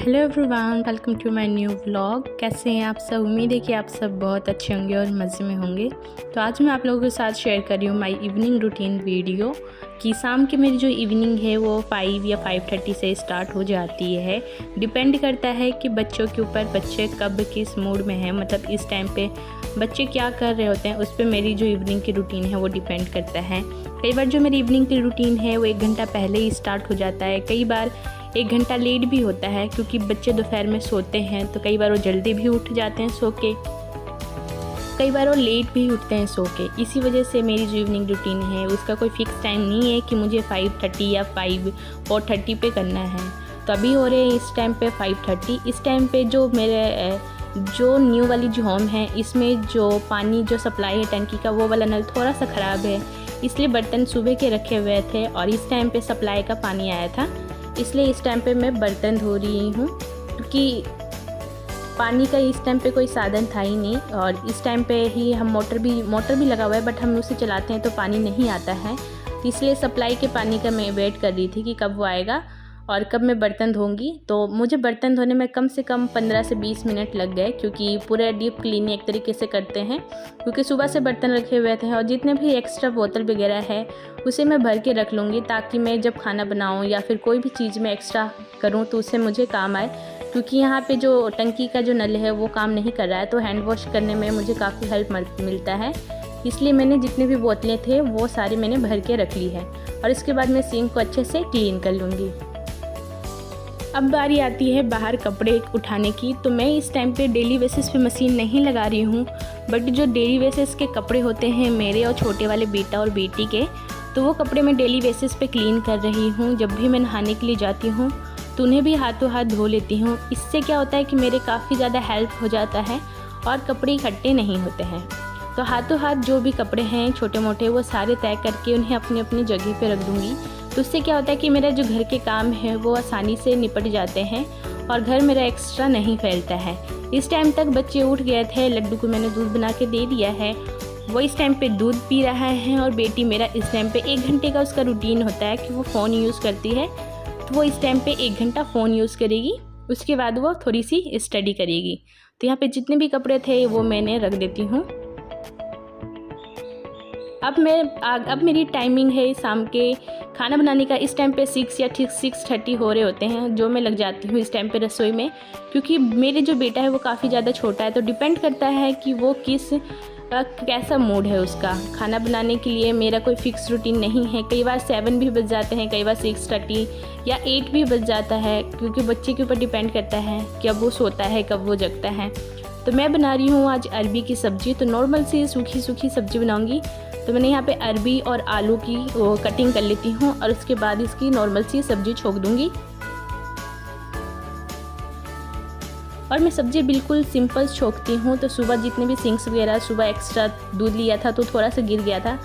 Hello everyone, welcome to my new vlog. कैसे हैं आप सब? उम्मीद है कि आप सब बहुत अच्छे होंगे और मज़े में होंगे। तो आज मैं आप लोगों के साथ शेयर कर रही हूँ माय इवनिंग रूटीन वीडियो कि शाम की मेरी जो इवनिंग है वो 5 या 5:30 से स्टार्ट हो जाती है। डिपेंड करता है कि बच्चों के ऊपर, बच्चे कब किस मूड में हैं, मतलब इस टाइम पे बच्चे क्या कर रहे होते हैं, उस पर मेरी जो इवनिंग की रूटीन है वो डिपेंड करता है। कई बार जो मेरी इवनिंग की रूटीन है वो 1 घंटा पहले ही स्टार्ट हो जाता है, कई बार 1 घंटा लेट भी होता है क्योंकि बच्चे दोपहर में सोते हैं, तो कई बार वो जल्दी भी उठ जाते हैं सो के, कई बार वो लेट भी उठते हैं सो के। इसी वजह से मेरी जो इवनिंग रूटीन है उसका कोई फ़िक्स टाइम नहीं है कि मुझे 5:30 या 4:30 पे करना है। तो अभी हो रहे हैं इस टाइम पे 5:30। इस टाइम पे जो मेरे जो न्यू वाली जो होम है इसमें जो पानी जो सप्लाई है टंकी का, वो वाला नल थोड़ा सा ख़राब है, इसलिए बर्तन सुबह के रखे हुए थे और इस टाइम पे सप्लाई का पानी आया था, इसलिए इस टाइम पे मैं बर्तन धो रही हूँ क्योंकि पानी का इस टाइम पे कोई साधन था ही नहीं। और इस टाइम पे ही हम मोटर भी लगा हुआ है, बट हम उसे चलाते हैं तो पानी नहीं आता है, तो इसलिए सप्लाई के पानी का मैं वेट कर रही थी कि कब वो आएगा और कब मैं बर्तन धोऊंगी। तो मुझे बर्तन धोने में कम से कम 15 से 20 मिनट लग गए क्योंकि पूरा डीप क्लीनिंग एक तरीके से करते हैं, क्योंकि सुबह से बर्तन रखे हुए थे और जितने भी एक्स्ट्रा बोतल वगैरह है उसे मैं भर के रख लूँगी ताकि मैं जब खाना बनाऊँ या फिर कोई भी चीज़ मैं एक्स्ट्रा करूँ तो उससे मुझे काम आए। क्योंकि यहाँ पे जो टंकी का जो नल है वो काम नहीं कर रहा है, तो हैंड वॉश करने में मुझे काफ़ी हेल्प मिलता है, इसलिए मैंने जितने भी बोतलें थे वो सारी मैंने भर के रख ली है और इसके बाद मैं सिंक को अच्छे से क्लीन कर लूँगी। अब बारी आती है बाहर कपड़े उठाने की। तो मैं इस टाइम पे डेली बेसिस पे मशीन नहीं लगा रही हूँ, बट जो डेली बेसिस के कपड़े होते हैं मेरे और छोटे वाले बेटा और बेटी के, तो वो कपड़े मैं डेली बेसिस पे क्लीन कर रही हूँ। जब भी मैं नहाने के लिए जाती हूँ तो उन्हें भी हाथों हाथ धो लेती हूँ। इससे क्या होता है कि मेरे काफ़ी ज़्यादा हेल्प हो जाता है और कपड़े इकट्ठे नहीं होते हैं। तो हाथों हाथ जो भी कपड़े हैं छोटे मोटे वो सारे तय करके उन्हें अपनी अपनी जगह पे रख दूँगी। तो उससे क्या होता है कि मेरा जो घर के काम है वो आसानी से निपट जाते हैं और घर मेरा एक्स्ट्रा नहीं फैलता है। इस टाइम तक बच्चे उठ गए थे, लड्डू को मैंने दूध बना के दे दिया है, वो इस टाइम पे दूध पी रहा है। और बेटी मेरा इस टाइम पे 1 घंटे का उसका रूटीन होता है कि वो फ़ोन यूज़ करती है, तो वो इस टाइम पे 1 घंटा फ़ोन यूज़ करेगी, उसके बाद वो थोड़ी सी स्टडी करेगी। तो यहाँ पे जितने भी कपड़े थे वो मैंने रख देती हूँ। अब मेरी टाइमिंग है शाम के खाना बनाने का। इस टाइम पे 6 या 6:30 हो रहे होते हैं जो मैं लग जाती हूँ इस टाइम पे रसोई में, क्योंकि मेरे जो बेटा है वो काफ़ी ज़्यादा छोटा है, तो डिपेंड करता है कि वो कैसा मूड है उसका। खाना बनाने के लिए मेरा कोई फ़िक्स रूटीन नहीं है, कई बार 7 भी बज जाते हैं, कई बार 6:30 या 8 भी बज जाता है, क्योंकि बच्चे के ऊपर डिपेंड करता है कि अब वो सोता है कब वो जगता है। तो मैं बना रही हूँ आज अरबी की सब्ज़ी। तो नॉर्मल सी सूखी सब्ज़ी बनाऊँगी। तो मैंने यहाँ पे अरबी और आलू की कटिंग कर लेती हूँ और उसके बाद इसकी नॉर्मल सी सब्ज़ी छोक दूँगी। और मैं सब्ज़ी बिल्कुल सिंपल छोकती हूँ। तो सुबह जितने भी सिंक्स वगैरह, सुबह एक्स्ट्रा दूध लिया था तो थोड़ा सा गिर गया था,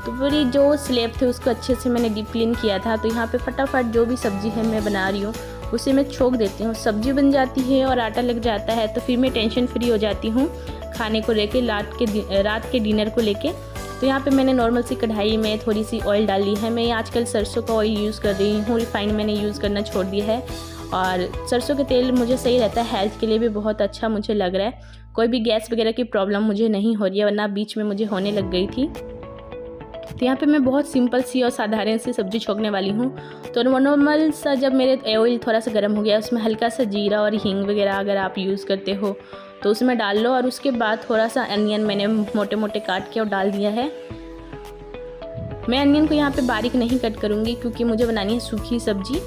तो पूरी जो स्लैब थे उसको अच्छे से मैंने डीप क्लीन किया था। तो यहाँ पे फटाफट जो भी सब्ज़ी है मैं बना रही हूँ उसे मैं छोक देती हूँ। सब्ज़ी बन जाती है और आटा लग जाता है, तो फिर मैं टेंशन फ्री हो जाती हूँ खाने को लेके, रात के डिनर को लेके। तो यहाँ पे मैंने नॉर्मल सी कढ़ाई में थोड़ी सी ऑयल डाली है। मैं आजकल सरसों का ऑयल यूज़ कर रही हूँ, रिफाइंड मैंने यूज़ करना छोड़ दिया है। और सरसों का तेल मुझे सही रहता है, हेल्थ के लिए भी बहुत अच्छा मुझे लग रहा है। कोई भी गैस वगैरह की प्रॉब्लम मुझे नहीं हो रही है, वरना बीच में मुझे होने लग गई थी। तो यहाँ पे मैं बहुत सिंपल सी और साधारण सी सब्ज़ी छोकने वाली हूँ। तो नॉर्मल सा जब मेरे ऑयल थोड़ा सा गर्म हो गया, उसमें हल्का सा जीरा और हींग वगैरह अगर आप यूज़ करते हो तो उसमें डाल लो, और उसके बाद थोड़ा सा अनियन मैंने मोटे मोटे काट के और डाल दिया है। मैं अनियन को यहाँ पे बारीक नहीं कट करूँगी क्योंकि मुझे बनानी है सूखी सब्ज़ी,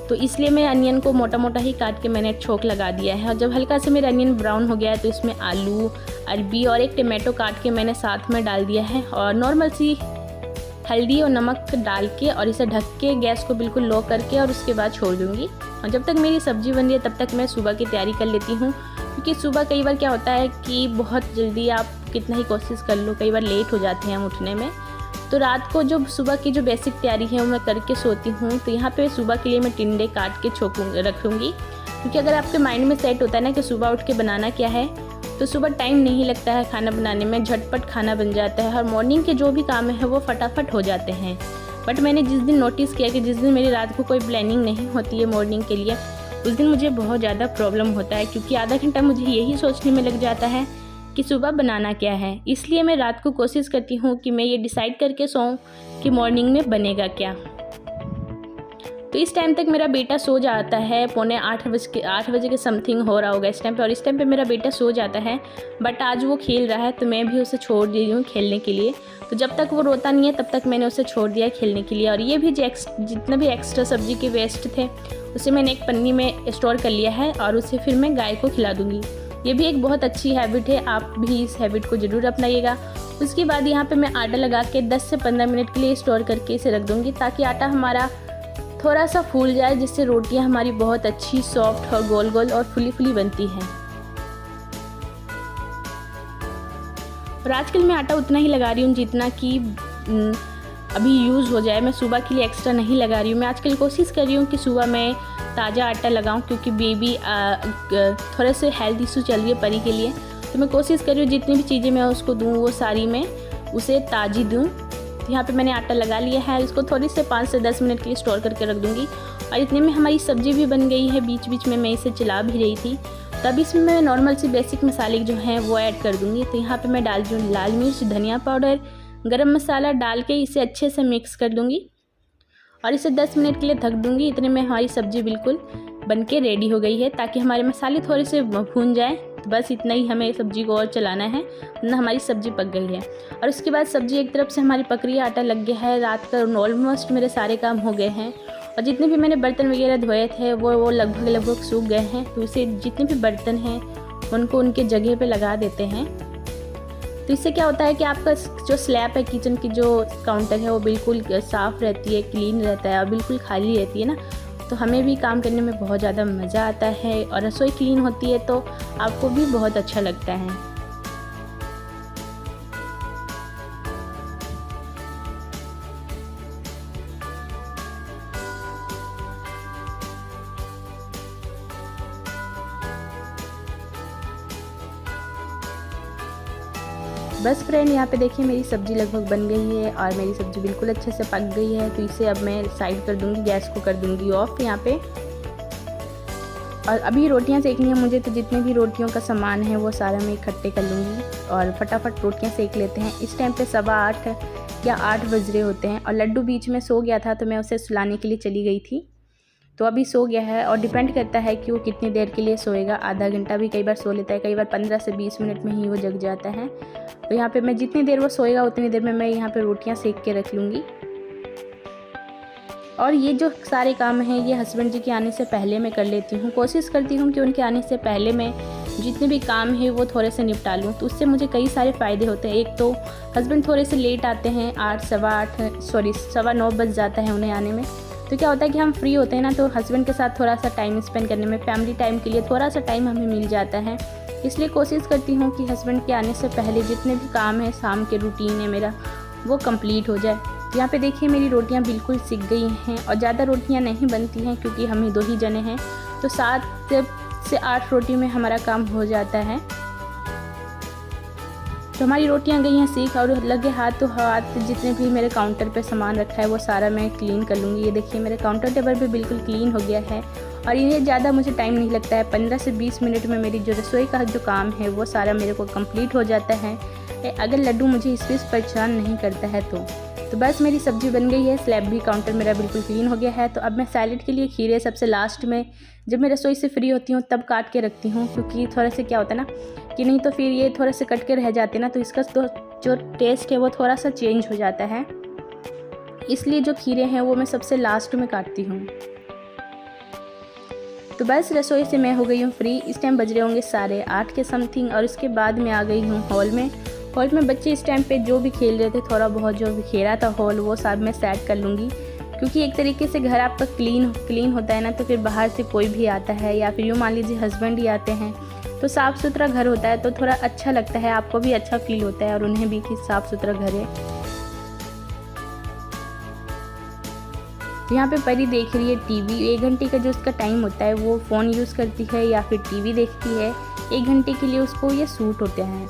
तो इसलिए मैं अनियन को मोटा मोटा ही काट के मैंने छोक लगा दिया है। और जब हल्का से मेरा अनियन ब्राउन हो गया है तो इसमें आलू, अरबी और एक टमाटो काट के मैंने साथ में डाल दिया है, और नॉर्मल सी हल्दी और नमक डाल के और इसे ढक के गैस को बिल्कुल लो करके और उसके बाद छोड़ दूँगी। और जब तक मेरी सब्ज़ी बन रही है तब तक मैं सुबह की तैयारी कर लेती हूँ, क्योंकि सुबह कई बार क्या होता है कि बहुत जल्दी आप कितना ही कोशिश कर लो, कई बार लेट हो जाते हैं हम उठने में। तो रात को जो सुबह की जो बेसिक तैयारी है वो मैं करके सोती हूँ। तो यहाँ पे सुबह के लिए मैं टिंडे काट के रखूँगी, क्योंकि अगर आपके माइंड में सेट होता है ना कि सुबह उठ के बनाना क्या है, तो सुबह टाइम नहीं लगता है खाना बनाने में, झटपट खाना बन जाता है और मॉर्निंग के जो भी काम है वो फटाफट हो जाते हैं। बट मैंने जिस दिन नोटिस किया कि जिस दिन मेरी रात को कोई प्लानिंग नहीं होती है मॉर्निंग के लिए, उस दिन मुझे बहुत ज़्यादा प्रॉब्लम होता है, क्योंकि आधा घंटा मुझे यही सोचने में लग जाता है कि सुबह बनाना क्या है। इसलिए मैं रात को कोशिश करती हूँ कि मैं ये डिसाइड करके सोऊं कि मॉर्निंग में बनेगा क्या। तो इस टाइम तक मेरा बेटा सो जाता है, पौने 8 बजे के समथिंग हो रहा होगा इस टाइम पे, और इस टाइम पे मेरा बेटा सो जाता है। बट आज वो खेल रहा है तो मैं भी उसे छोड़ दी हूँ खेलने के लिए। तो जब तक वो रोता नहीं है तब तक मैंने उसे छोड़ दिया खेलने के लिए। और ये भी जितना भी एक्स्ट्रा सब्जी के वेस्ट थे उसे मैंने एक पन्नी में स्टोर कर लिया है और उसे फिर मैं गाय को खिला दूँगी। ये भी एक बहुत अच्छी हैबिट है, आप भी इस हैबिट को ज़रूर अपनाइएगा। उसके बाद यहाँ पे मैं आटा लगा के 10 से 15 मिनट के लिए स्टोर करके इसे रख दूँगी, ताकि आटा हमारा थोड़ा सा फूल जाए, जिससे रोटियाँ हमारी बहुत अच्छी सॉफ्ट और गोल गोल और फुली फुली बनती हैं। और आजकल मैं आटा उतना ही लगा रही हूँ जितना कि अभी यूज़ हो जाए। मैं सुबह के लिए एक्स्ट्रा नहीं लगा रही हूँ। मैं आजकल कोशिश कर रही हूँ कि सुबह मैं ताज़ा आटा लगाऊं, क्योंकि बेबी थोड़े से हेल्थ इशू चल रही है परी के लिए। तो मैं कोशिश कर रही हूँ जितनी भी चीज़ें मैं उसको दूँ वो सारी मैं उसे ताज़ी दूँ। तो यहाँ पे मैंने आटा लगा लिया है, इसको थोड़ी से 5 से 10 मिनट के लिए स्टोर करके रख दूँगी। और इतने में हमारी सब्ज़ी भी बन गई है। बीच बीच में मैं इसे चला भी रही थी। तब इसमें मैं नॉर्मल सी बेसिक मसाले जो हैं वो ऐड कर दूँगी। तो यहाँ पर मैं डाल दूँ लाल मिर्च, धनिया पाउडर, गरम मसाला डाल के इसे अच्छे से मिक्स कर दूँगी और इसे 10 मिनट के लिए ढक दूँगी। इतने में हमारी सब्ज़ी बिल्कुल बनके रेडी हो गई है, ताकि हमारे मसाले थोड़े से भून जाएं। तो बस इतना ही हमें सब्ज़ी को और चलाना है, वरना हमारी सब्ज़ी पक गई है। और उसके बाद सब्ज़ी एक तरफ से हमारी पक रही है, आटा लग गया है। रात का ऑलमोस्ट मेरे सारे काम हो गए हैं और जितने भी मैंने बर्तन वगैरह धोए थे वो लगभग सूख गए हैं। तो इसे जितने भी बर्तन हैं उनको उनके जगह पर लगा देते हैं। तो इससे क्या होता है कि आपका जो स्लैब है किचन की, जो काउंटर है, वो बिल्कुल साफ़ रहती है, क्लीन रहता है और बिल्कुल खाली रहती है ना। तो हमें भी काम करने में बहुत ज़्यादा मज़ा आता है और रसोई क्लीन होती है तो आपको भी बहुत अच्छा लगता है। बस फ्रेंड, यहाँ पे देखिए मेरी सब्ज़ी लगभग बन गई है और मेरी सब्ज़ी बिल्कुल अच्छे से पक गई है। तो इसे अब मैं साइड कर दूँगी, गैस को कर दूँगी ऑफ यहाँ पे। और अभी रोटियाँ सेकनी है मुझे, तो जितने भी रोटियों का सामान है वो सारा मैं इकट्ठे कर लूँगी और फटाफट रोटियाँ सेक लेते हैं। इस टाइम पे 7:15 या 8 बज रहे होते हैं और लड्डू बीच में सो गया था, तो मैं उसे सुलाने के लिए चली गई थी। तो अभी सो गया है और डिपेंड करता है कि वो कितनी देर के लिए सोएगा। आधा घंटा भी कई बार सो लेता है, कई बार 15 से 20 मिनट में ही वो जग जाता है। तो यहाँ पे मैं जितनी देर वो सोएगा उतनी देर में मैं यहाँ पे रोटियाँ सेक के रख लूँगी। और ये जो सारे काम हैं ये हस्बैंड जी के आने से पहले मैं कर लेती हूँ। कोशिश करती हूँ कि उनके आने से पहले मैं जितने भी काम हैं वो थोड़े से निपटा लूँ। तो उससे मुझे कई सारे फ़ायदे होते हैं। एक तो हस्बैंड थोड़े से लेट आते हैं, 9:15 बज जाता है उन्हें आने में। तो क्या होता है कि हम फ्री होते हैं ना, तो हस्बैंड के साथ थोड़ा सा टाइम स्पेंड करने में, फैमिली टाइम के लिए थोड़ा सा टाइम हमें मिल जाता है। इसलिए कोशिश करती हूँ कि हस्बैंड के आने से पहले जितने भी काम है, शाम के रूटीन है मेरा, वो कंप्लीट हो जाए। यहाँ पे देखिए मेरी रोटियाँ बिल्कुल सिक गई हैं और ज़्यादा रोटियाँ नहीं बनती हैं क्योंकि हम ही 2 ही जने हैं। तो 7 से 8 रोटी में हमारा काम हो जाता है। तो हमारी रोटियां गई हैं सीख और लगे हाथ जितने भी मेरे काउंटर पे सामान रखा है वो सारा मैं क्लीन कर लूँगी। ये देखिए मेरे काउंटर टेबल भी बिल्कुल क्लीन हो गया है और ये ज़्यादा मुझे टाइम नहीं लगता है। 15 से 20 मिनट में मेरी जो रसोई का जो काम है वो सारा मेरे को कंप्लीट हो जाता है, अगर लड्डू मुझे इस बीच परेशान नहीं करता है तो बस मेरी सब्ज़ी बन गई है। स्लैब भी काउंटर मेरा बिल्कुल क्लीन हो गया है। तो अब मैं सैलेड के लिए खीरे सबसे लास्ट में, जब मैं रसोई से फ्री होती हूँ तब काट के रखती हूँ, क्योंकि थोड़ा से क्या होता है ना कि नहीं तो फिर ये थोड़ा से कट के रह जाते हैं ना, तो इसका तो जो टेस्ट है वो थोड़ा सा चेंज हो जाता है। इसलिए जो खीरे हैं वो मैं सबसे लास्ट में काटती हूँ। तो बस रसोई से मैं हो गई हूँ फ्री। इस टाइम बज रहे होंगे 8:30 के समथिंग और उसके बाद मैं आ गई हूँ हॉल में। बच्चे इस टाइम पे जो भी खेल रहे थे, थोड़ा बहुत जो बिखेरा था हॉल, वो सब मैं सेट कर लूँगी, क्योंकि एक तरीके से घर आपका क्लीन होता है ना, तो फिर बाहर से कोई भी आता है या फिर यूँ मान लीजिए हस्बैंड ही आते हैं, तो साफ़ सुथरा घर होता है तो थोड़ा अच्छा लगता है, आपको भी अच्छा फील होता है और उन्हें भी कि साफ़ सुथरा घर है। तो यहाँ पे परी देख रही है टीवी। 1 घंटे का जो उसका टाइम होता है वो फ़ोन यूज़ करती है या फिर टीवी देखती है। 1 घंटे के लिए उसको ये सूट होते हैं।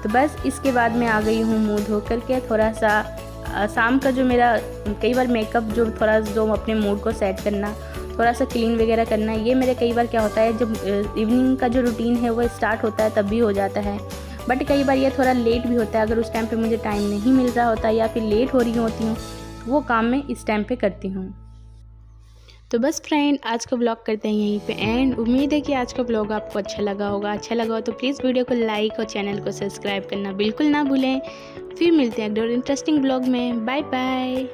तो बस इसके बाद मैं आ गई हूँ मुँह धो करके, थोड़ा सा शाम का जो मेरा कई बार मेकअप जो थोड़ा जो अपने मूड को सेट करना, थोड़ा सा क्लीन वगैरह करना, ये मेरे कई बार क्या होता है जब इवनिंग का जो रूटीन है वो स्टार्ट होता है तब भी हो जाता है। बट कई बार ये थोड़ा लेट भी होता है, अगर उस टाइम पे मुझे टाइम नहीं मिल रहा होता या फिर लेट हो रही होती हूँ, वो काम मैं इस टाइम पे करती हूँ। तो बस फ्रेंड, आज का ब्लॉग करते हैं यहीं पे एंड। उम्मीद है कि आज का ब्लॉग आपको अच्छा लगा होगा। अच्छा लगा हो तो प्लीज़ वीडियो को लाइक और चैनल को सब्सक्राइब करना बिल्कुल ना भूलें। फिर मिलते हैं अगले इंटरेस्टिंग ब्लॉग में। Bye bye.